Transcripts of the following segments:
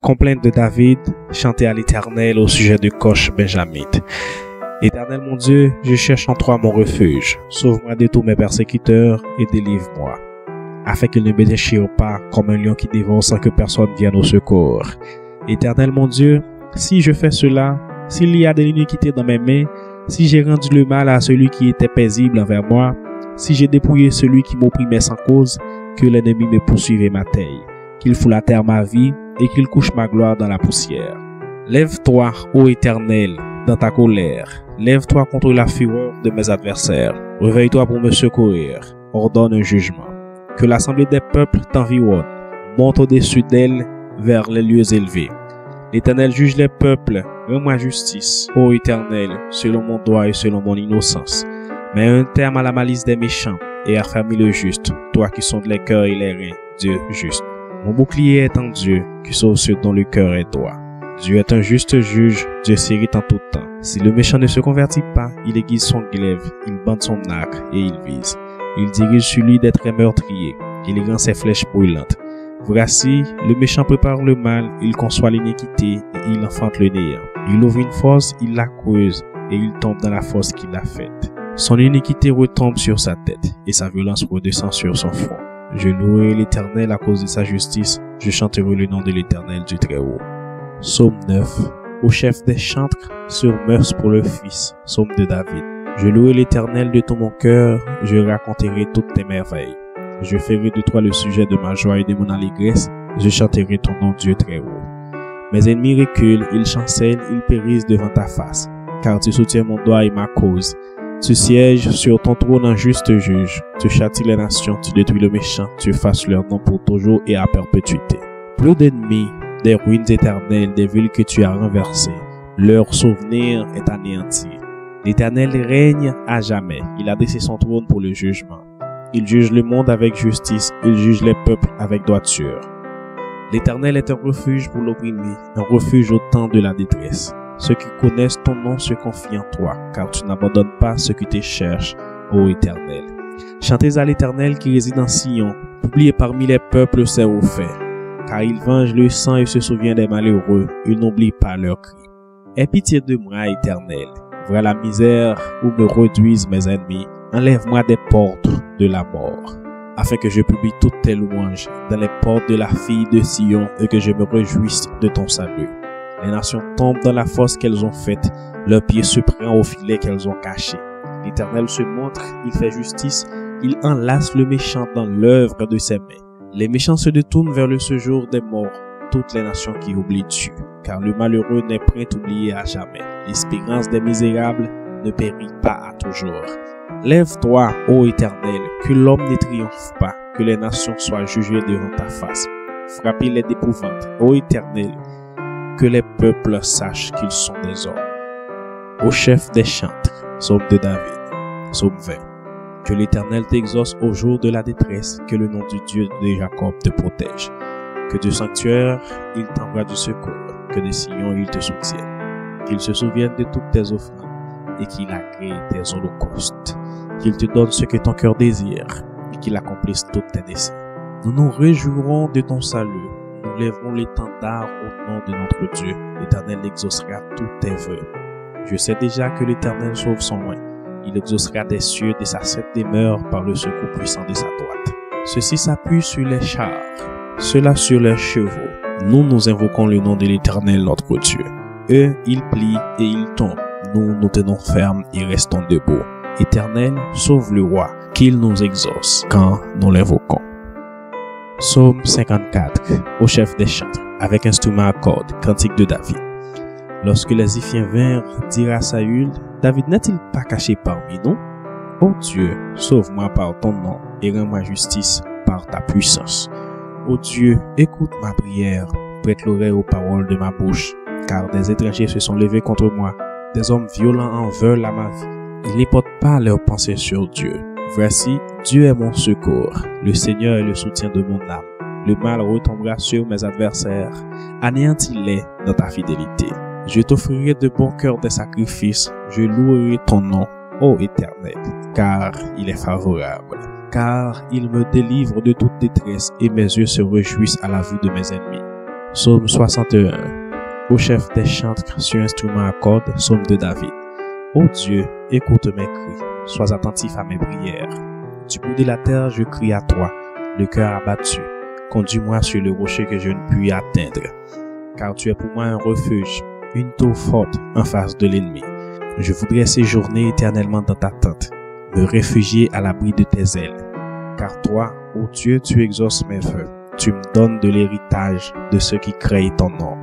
Complainte de David, chantée à l'Éternel au sujet de Coche Benjamite. Éternel mon Dieu, je cherche en toi mon refuge. Sauve-moi de tous mes persécuteurs et délivre-moi, afin qu'ils ne me déchirent pas comme un lion qui dévore sans que personne vienne au secours. Éternel mon Dieu, si je fais cela, s'il y a de l'iniquité dans mes mains, si j'ai rendu le mal à celui qui était paisible envers moi, si j'ai dépouillé celui qui m'opprimait sans cause, que l'ennemi me poursuive et m'atteigne, qu'il foule à terre ma vie et qu'il couche ma gloire dans la poussière. Lève-toi, ô Éternel, dans ta colère. Lève-toi contre la fureur de mes adversaires. Réveille-toi pour me secourir. Ordonne un jugement. Que l'assemblée des peuples t'environne. Monte au-dessus d'elle vers les lieux élevés. L'Éternel juge les peuples. Rends-moi justice, ô Éternel, selon mon droit et selon mon innocence. Mets un terme à la malice des méchants et affermis le juste, toi qui sondes les cœurs et les reins, Dieu juste. Mon bouclier est en Dieu, qui sauve ceux dont le cœur est droit. Dieu est un juste juge, Dieu s'irrite en tout temps. Si le méchant ne se convertit pas, il aiguise son glaive, il bande son arc et il vise. Il dirige sur lui des traits meurtriers, il rend ses flèches brûlantes. Voici, le méchant prépare le mal, il conçoit l'iniquité et il enfante le néant. Il ouvre une fosse, il la creuse et il tombe dans la fosse qu'il a faite. Son iniquité retombe sur sa tête et sa violence redescend sur son front. Je louerai l'Éternel à cause de sa justice, je chanterai le nom de l'Éternel du Très-Haut. Psaume 9. Au chef des chantres, sur mœurs pour le Fils, psaume de David. Je louerai l'Éternel de tout mon cœur, je raconterai toutes tes merveilles. Je ferai de toi le sujet de ma joie et de mon allégresse, je chanterai ton nom Dieu Très-Haut. Mes ennemis reculent, ils chancellent, ils périssent devant ta face, car tu soutiens mon droit et ma cause. Tu sièges sur ton trône en juste juge, tu châties les nations, tu détruis le méchant, tu effaces leur nom pour toujours et à perpétuité. Plus d'ennemis, des ruines éternelles, des villes que tu as renversées, leur souvenir est anéanti. L'Éternel règne à jamais, il a dressé son trône pour le jugement. Il juge le monde avec justice, il juge les peuples avec droiture. L'Éternel est un refuge pour l'opprimé, un refuge au temps de la détresse. Ceux qui connaissent ton nom se confient en toi, car tu n'abandonnes pas ceux qui te cherchent, ô Éternel. Chantez à l'Éternel qui réside en Sion, publiez parmi les peuples ses hauts faits, car il venge le sang et se souvient des malheureux, il n'oublie pas leurs cris. Aie pitié de moi, Éternel, vois la misère où me réduisent mes ennemis, enlève-moi des portes de la mort, afin que je publie toutes tes louanges dans les portes de la fille de Sion et que je me réjouisse de ton salut. Les nations tombent dans la fosse qu'elles ont faite, leurs pieds se prennent au filet qu'elles ont caché. L'Éternel se montre, il fait justice, il enlace le méchant dans l'œuvre de ses mains. Les méchants se détournent vers le séjour des morts, toutes les nations qui oublient Dieu, car le malheureux n'est point oublié à jamais. L'espérance des misérables ne périt pas à toujours. Lève-toi, ô Éternel, que l'homme ne triomphe pas, que les nations soient jugées devant ta face. Frappez-les d'épouvante, ô Éternel, que les peuples sachent qu'ils sont des hommes. Au chef des chantres, psaume de David, psaume 20. Que l'Éternel t'exauce au jour de la détresse, que le nom du Dieu de Jacob te protège. Que du sanctuaire, il t'envoie du secours, que de Sion, il te soutienne. Qu'il se souvienne de toutes tes offrandes et qu'il agrée tes holocaustes. Qu'il te donne ce que ton cœur désire et qu'il accomplisse tous tes desseins. Nous nous réjouirons de ton salut. Nous lèverons l'étendard au nom de notre Dieu. L'Éternel exaucera tous tes vœux. Je sais déjà que l'Éternel sauve son loin. Il exaucera des cieux de sa sainte demeure par le secours puissant de sa droite. Ceux-ci s'appuient sur les chars, ceux-là sur leurs chevaux. Nous invoquons le nom de l'Éternel notre Dieu. Eux, ils plient et ils tombent. Nous tenons ferme et restons debout. Éternel, sauve le roi, qu'il nous exauce quand nous l'invoquons. Psaume 54, au chef des chantres, avec instrument à cordes, cantique de David. Lorsque les Iphiens vinrent dire à Saül, David n'est-il pas caché parmi nous? Ô Dieu, sauve-moi par ton nom et rends-moi justice par ta puissance. Ô Dieu, écoute ma prière, prête l'oreille aux paroles de ma bouche, car des étrangers se sont levés contre moi, des hommes violents en veulent à ma vie. Ils ne portent pas leurs pensées sur Dieu. Voici, Dieu est mon secours, le Seigneur est le soutien de mon âme. Le mal retombera sur mes adversaires, anéantis-les dans ta fidélité. Je t'offrirai de bon cœur des sacrifices, je louerai ton nom, ô Éternel, car il est favorable. Car il me délivre de toute détresse et mes yeux se réjouissent à la vue de mes ennemis. Psaume 61. Au chef des chantres sur instrument à cordes, psaume de David. Ô Dieu, écoute mes cris, sois attentif à mes prières. Du bout de la terre, je crie à toi, le cœur abattu. Conduis-moi sur le rocher que je ne puis atteindre. Car tu es pour moi un refuge, une tour forte en face de l'ennemi. Je voudrais séjourner éternellement dans ta tente, me réfugier à l'abri de tes ailes. Car toi, ô Dieu, tu exauces mes vœux. Tu me donnes de l'héritage de ceux qui craignent ton nom.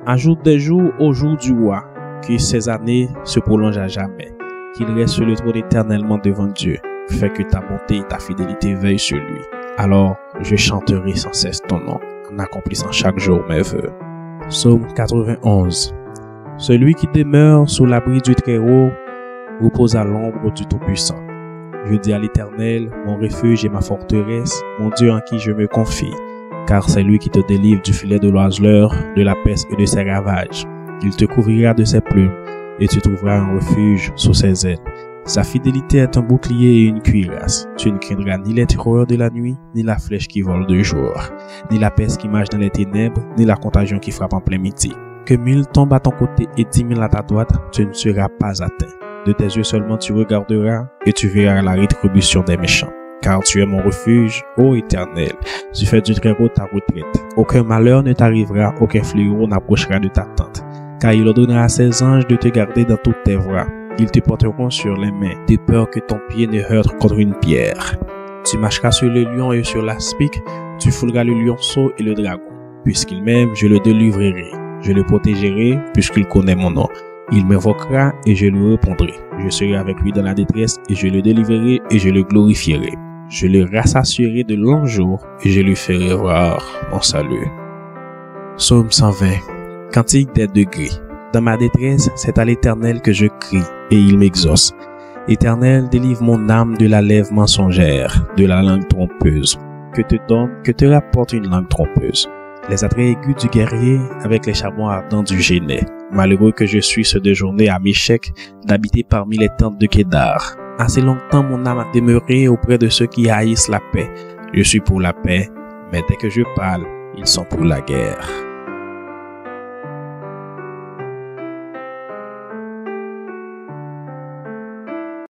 Ajoute des jours au jour du roi, que ses années se prolongent à jamais, qu'il reste sur le trône éternellement devant Dieu. Fais que ta bonté et ta fidélité veillent sur lui. Alors, je chanterai sans cesse ton nom, en accomplissant chaque jour mes vœux. Psaume 91. Celui qui demeure sous l'abri du Très-Haut repose à l'ombre du Tout-Puissant. Je dis à l'Éternel, mon refuge et ma forteresse, mon Dieu en qui je me confie, car c'est lui qui te délivre du filet de l'oiseleur, de la peste et de ses ravages. Il te couvrira de ses plumes, et tu trouveras un refuge sous ses ailes. Sa fidélité est un bouclier et une cuirasse. Tu ne craindras ni les terreurs de la nuit, ni la flèche qui vole de jour, ni la peste qui marche dans les ténèbres, ni la contagion qui frappe en plein midi. Que 1000 tombent à ton côté et 10 000 à ta droite, tu ne seras pas atteint. De tes yeux seulement tu regarderas, et tu verras la rétribution des méchants. Car tu es mon refuge, ô Éternel. Tu fais du Très-Haut ta retraite. Aucun malheur ne t'arrivera, aucun fléau n'approchera de ta tente. Car il ordonnera à ses anges de te garder dans toutes tes voies. Ils te porteront sur les mains, de peur que ton pied ne heurte contre une pierre. Tu marcheras sur le lion et sur l'aspic, tu fouleras le lionceau et le dragon. Puisqu'il m'aime, je le délivrerai. Je le protégerai, puisqu'il connaît mon nom. Il m'invoquera et je lui répondrai. Je serai avec lui dans la détresse et je le délivrerai et je le glorifierai. Je le rassasierai de longs jours et je lui ferai voir mon salut. Psaume 120. Cantique des degrés. Dans ma détresse, c'est à l'Éternel que je crie et il m'exauce. Éternel, délivre mon âme de la lèvre mensongère, de la langue trompeuse. Que te rapporte une langue trompeuse? Les attraits aigus du guerrier avec les charbons ardents du Génet. Malheureux que je suis ce déjeuner à Méchec, d'habiter parmi les tentes de Kédar. Assez longtemps mon âme a demeuré auprès de ceux qui haïssent la paix. Je suis pour la paix, mais dès que je parle, ils sont pour la guerre.